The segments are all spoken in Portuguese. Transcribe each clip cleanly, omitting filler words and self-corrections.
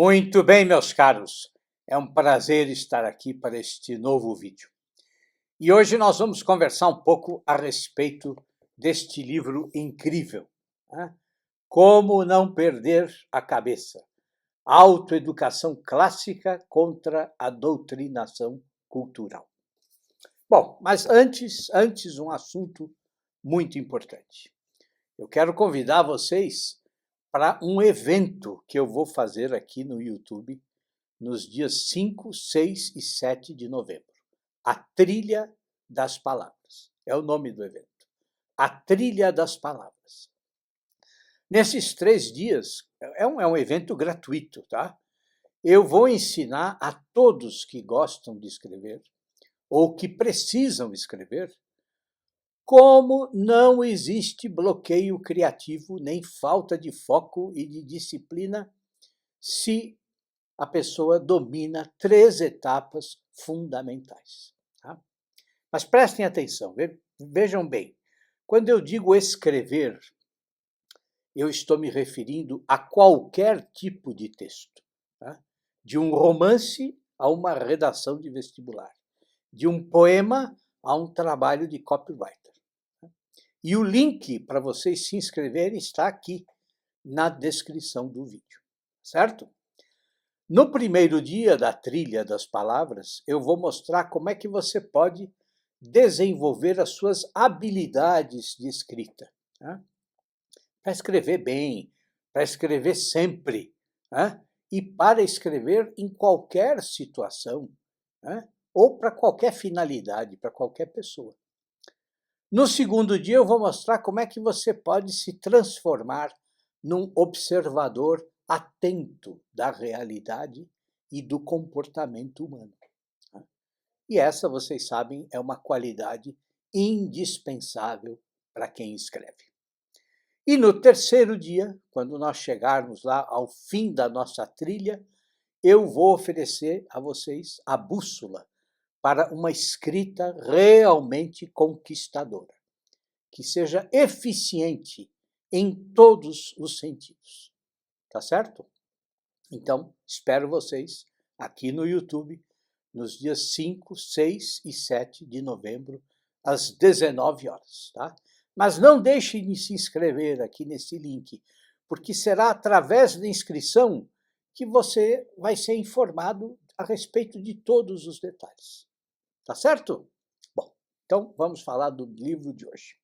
Muito bem, meus caros. É um prazer estar aqui para este novo vídeo. E hoje nós vamos conversar um pouco a respeito deste livro incrível, né? Como não perder a cabeça. Autoeducação clássica contra a doutrinação cultural. Bom, mas antes um assunto muito importante. Eu quero convidar vocês para um evento que eu vou fazer aqui no YouTube nos dias 5, 6 e 7 de novembro. A Trilha das Palavras. É o nome do evento. A Trilha das Palavras. Nesses 3 dias, é um evento gratuito, tá? Eu vou ensinar a todos que gostam de escrever ou que precisam escrever como não existe bloqueio criativo nem falta de foco e de disciplina se a pessoa domina 3 etapas fundamentais. Tá? Mas prestem atenção, vejam bem. Quando eu digo escrever, eu estou me referindo a qualquer tipo de texto. Tá? De um romance a uma redação de vestibular. De um poema a um trabalho de copywriter. E o link para vocês se inscreverem está aqui na descrição do vídeo, certo? No primeiro dia da Trilha das Palavras, eu vou mostrar como é que você pode desenvolver as suas habilidades de escrita. Né? Para escrever bem, para escrever sempre, né? E para escrever em qualquer situação, né? Ou para qualquer finalidade, para qualquer pessoa. No segundo dia, eu vou mostrar como é que você pode se transformar num observador atento da realidade e do comportamento humano. E essa, vocês sabem, é uma qualidade indispensável para quem escreve. E no terceiro dia, quando nós chegarmos lá ao fim da nossa trilha, eu vou oferecer a vocês a bússola para uma escrita realmente conquistadora, que seja eficiente em todos os sentidos. Tá certo? Então, espero vocês aqui no YouTube nos dias 5, 6 e 7 de novembro, às 19 horas. Tá? Mas não deixem de se inscrever aqui nesse link, porque será através da inscrição que você vai ser informado a respeito de todos os detalhes. Tá certo? Bom, então vamos falar do livro de hoje.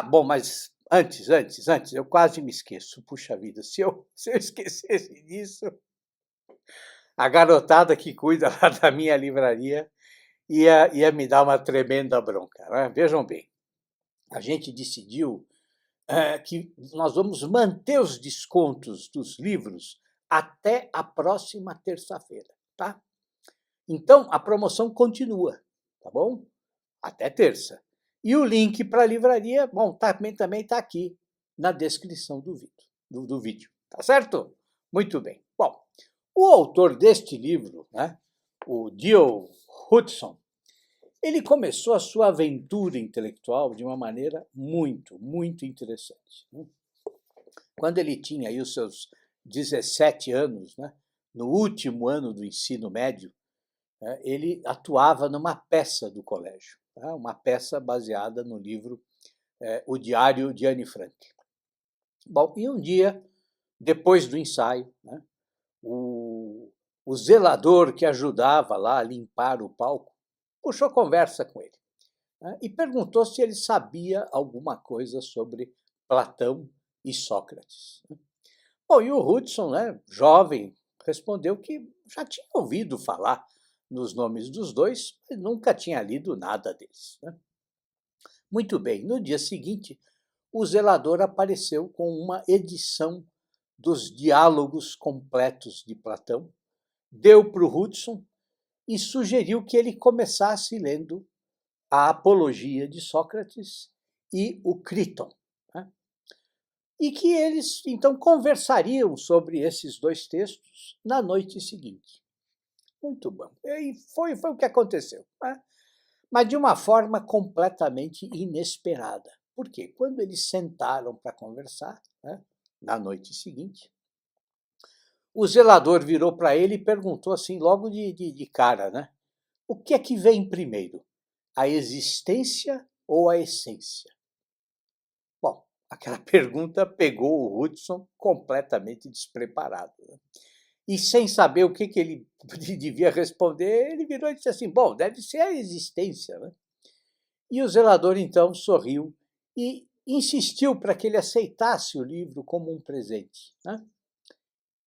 Bom, mas antes, eu quase me esqueço. Puxa vida, se eu esquecesse disso, a garotada que cuida lá da minha livraria ia me dar uma tremenda bronca. Né? Vejam bem, a gente decidiu que nós vamos manter os descontos dos livros até a próxima terça-feira, tá? Então, a promoção continua, tá bom? Até terça. E o link para a livraria, bom, também está aqui na descrição do vídeo. Tá certo? Muito bem. Bom, o autor deste livro, né, o D.L. Hudson, ele começou a sua aventura intelectual de uma maneira muito interessante. Né? Quando ele tinha aí os seus 17 anos, né, no último ano do ensino médio, ele atuava numa peça do colégio, tá? Uma peça baseada no livro O Diário de Anne Frank. Bom, e um dia, depois do ensaio, né, o zelador que ajudava lá a limpar o palco puxou conversa com ele, né, e perguntou se ele sabia alguma coisa sobre Platão e Sócrates. Bom, e o Hudson, né, jovem, respondeu que já tinha ouvido falar nos nomes dos dois, mas nunca tinha lido nada deles. Né? Muito bem, no dia seguinte, o zelador apareceu com uma edição dos Diálogos Completos de Platão, deu para o Hudson e sugeriu que ele começasse lendo a Apologia de Sócrates e o Criton. Né? E que eles, então, conversariam sobre esses 2 textos na noite seguinte. Muito bom. E foi o que aconteceu. Né? Mas de uma forma completamente inesperada. Por quê? Quando eles sentaram para conversar, né, na noite seguinte, o zelador virou para ele e perguntou assim, logo de cara, né? O que é que vem primeiro? A existência ou a essência? Bom, aquela pergunta pegou o Hudson completamente despreparado, né? E sem saber o que ele devia responder, ele virou e disse assim: bom, deve ser a existência, né? E o zelador então sorriu e insistiu para que ele aceitasse o livro como um presente, né?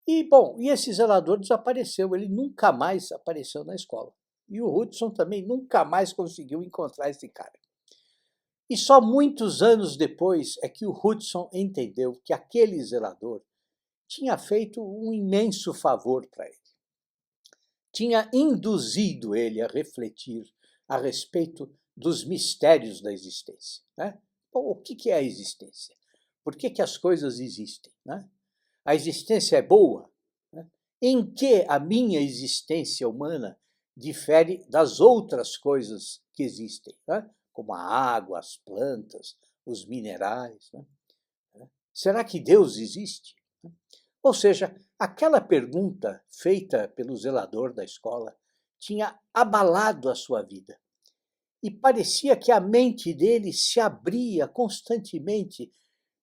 E, bom, e esse zelador desapareceu, ele nunca mais apareceu na escola. E o Hudson também nunca mais conseguiu encontrar esse cara. E só muitos anos depois é que o Hudson entendeu que aquele zelador tinha feito um imenso favor para ele. Tinha induzido ele a refletir a respeito dos mistérios da existência, né? Bom, o que é a existência? Por que as coisas existem, né? A existência é boa, né? Em que a minha existência humana difere das outras coisas que existem, né? Como a água, as plantas, os minerais, né? Será que Deus existe? Ou seja, aquela pergunta feita pelo zelador da escola tinha abalado a sua vida. E parecia que a mente dele se abria constantemente,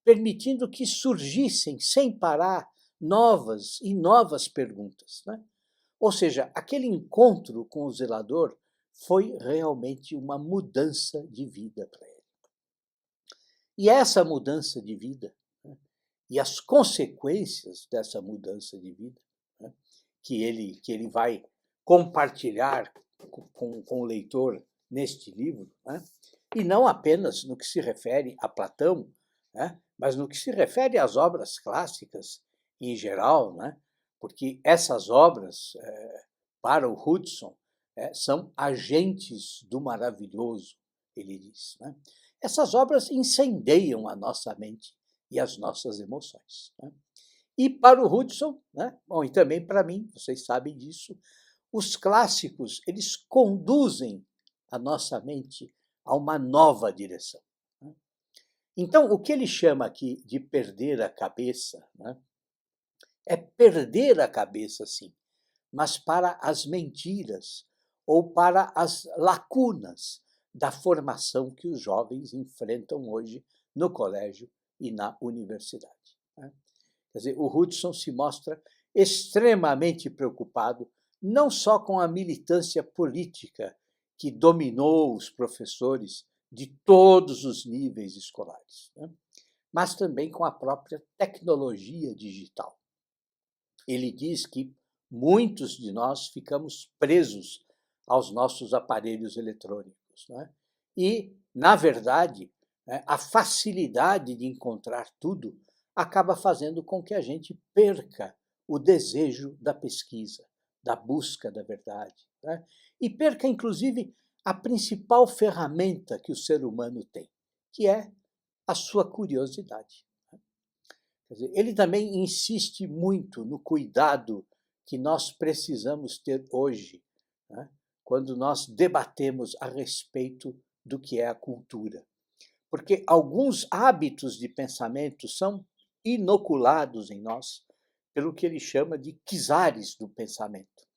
permitindo que surgissem, sem parar, novas e novas perguntas, né? Ou seja, aquele encontro com o zelador foi realmente uma mudança de vida para ele. E essa mudança de vida, né, e as consequências dessa mudança de vida, né, que ele vai compartilhar com o leitor neste livro, né, e não apenas no que se refere a Platão, né, mas no que se refere às obras clássicas em geral, né, porque essas obras, para o Hudson, são agentes do maravilhoso, ele diz, né? Essas obras incendeiam a nossa mente e as nossas emoções, né? E para o Hudson, né, bom, e também para mim, vocês sabem disso, os clássicos, eles conduzem a nossa mente a uma nova direção, né? Então, o que ele chama aqui de perder a cabeça, né, é perder a cabeça, sim, mas para as mentiras ou para as lacunas da formação que os jovens enfrentam hoje no colégio e na universidade, né? Quer dizer, o Hudson se mostra extremamente preocupado não só com a militância política que dominou os professores de todos os níveis escolares, né, mas também com a própria tecnologia digital. Ele diz que muitos de nós ficamos presos aos nossos aparelhos eletrônicos, né? E, na verdade, a facilidade de encontrar tudo acaba fazendo com que a gente perca o desejo da pesquisa, da busca da verdade, né? E perca, inclusive, a principal ferramenta que o ser humano tem, que é a sua curiosidade. Quer dizer, ele também insiste muito no cuidado que nós precisamos ter hoje, né, quando nós debatemos a respeito do que é a cultura. Porque alguns hábitos de pensamento são inoculados em nós pelo que ele chama de czares do pensamento,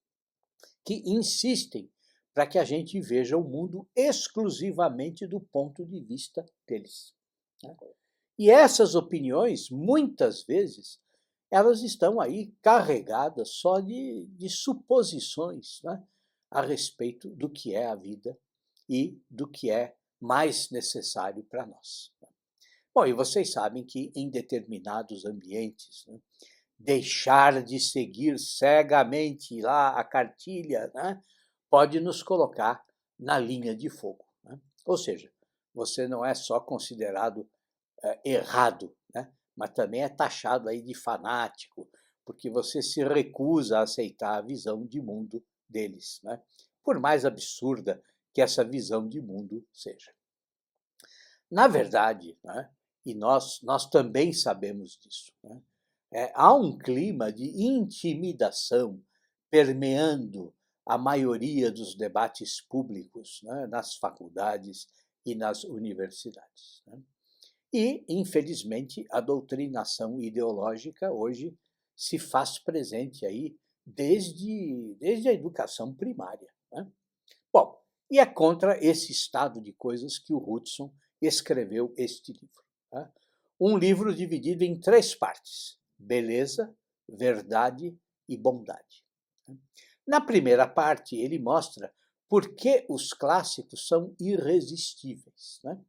que insistem para que a gente veja o mundo exclusivamente do ponto de vista deles, né? E essas opiniões, muitas vezes, elas estão aí carregadas só de suposições, né, a respeito do que é a vida e do que é mais necessário para nós. Bom, e vocês sabem que em determinados ambientes, né, deixar de seguir cegamente lá a cartilha, né, pode nos colocar na linha de fogo, né? Ou seja, você não é só considerado errado, né, mas também é taxado aí de fanático, porque você se recusa a aceitar a visão de mundo deles, né, por mais absurda que essa visão de mundo seja. Na verdade, né, e nós também sabemos disso, né, há um clima de intimidação permeando a maioria dos debates públicos, né, nas faculdades e nas universidades, né? E, infelizmente, a doutrinação ideológica hoje se faz presente aí desde a educação primária, né? Bom, e é contra esse estado de coisas que o Hudson escreveu este livro, né? Um livro dividido em 3 partes: beleza, verdade e bondade. Na primeira parte, ele mostra por que os clássicos são irresistíveis, né?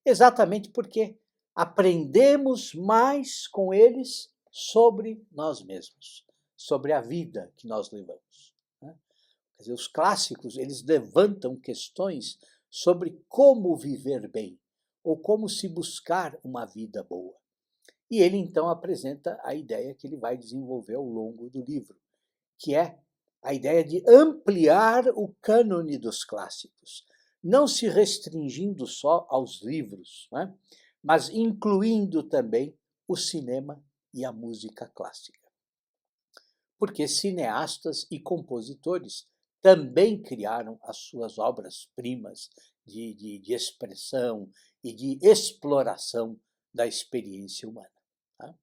Exatamente porque aprendemos mais com eles sobre nós mesmos, sobre a vida que nós levamos, né? Quer dizer, os clássicos, eles levantam questões sobre como viver bem ou como se buscar uma vida boa. E ele então apresenta a ideia que ele vai desenvolver ao longo do livro, que é a ideia de ampliar o cânone dos clássicos, não se restringindo só aos livros, né? Mas incluindo também o cinema e a música clássica. Porque cineastas e compositores também criaram as suas obras-primas de expressão e de exploração da experiência humana, tá?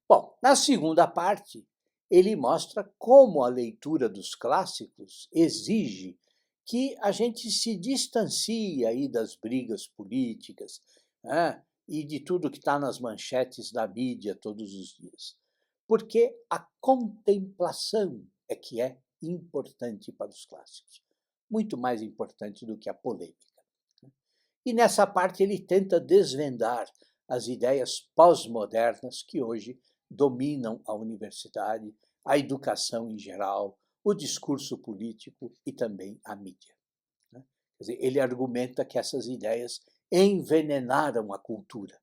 Bom, na segunda parte, ele mostra como a leitura dos clássicos exige que a gente se distancie aí das brigas políticas, né, e de tudo que está nas manchetes da mídia todos os dias. Porque a contemplação é que é importante para os clássicos, muito mais importante do que a polêmica. E nessa parte ele tenta desvendar as ideias pós-modernas que hoje dominam a universidade, a educação em geral, o discurso político e também a mídia, né? Quer dizer, ele argumenta que essas ideias envenenaram a cultura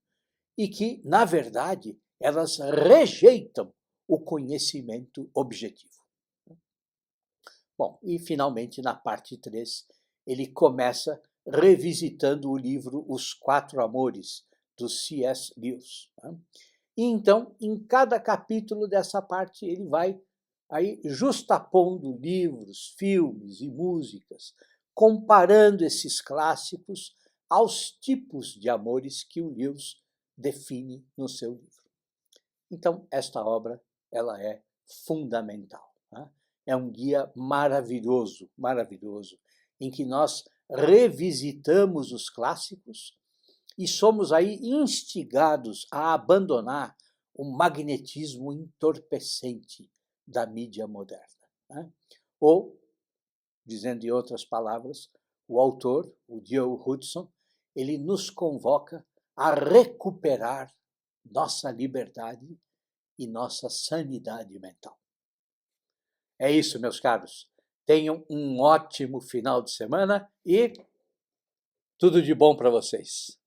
e que, na verdade, elas rejeitam o conhecimento objetivo. Bom, e finalmente, na parte 3, ele começa revisitando o livro Os Quatro Amores, do C.S. Lewis, né? E então, em cada capítulo dessa parte, ele vai aí justapondo livros, filmes e músicas, comparando esses clássicos aos tipos de amores que o Lewis define no seu livro. Então, esta obra ela é fundamental, né? É um guia maravilhoso, maravilhoso, em que nós revisitamos os clássicos e somos aí instigados a abandonar o magnetismo entorpecente da mídia moderna, né? Ou, dizendo em outras palavras, o autor, o Joe Hudson, ele nos convoca a recuperar nossa liberdade e nossa sanidade mental. É isso, meus caros. Tenham um ótimo final de semana e tudo de bom para vocês.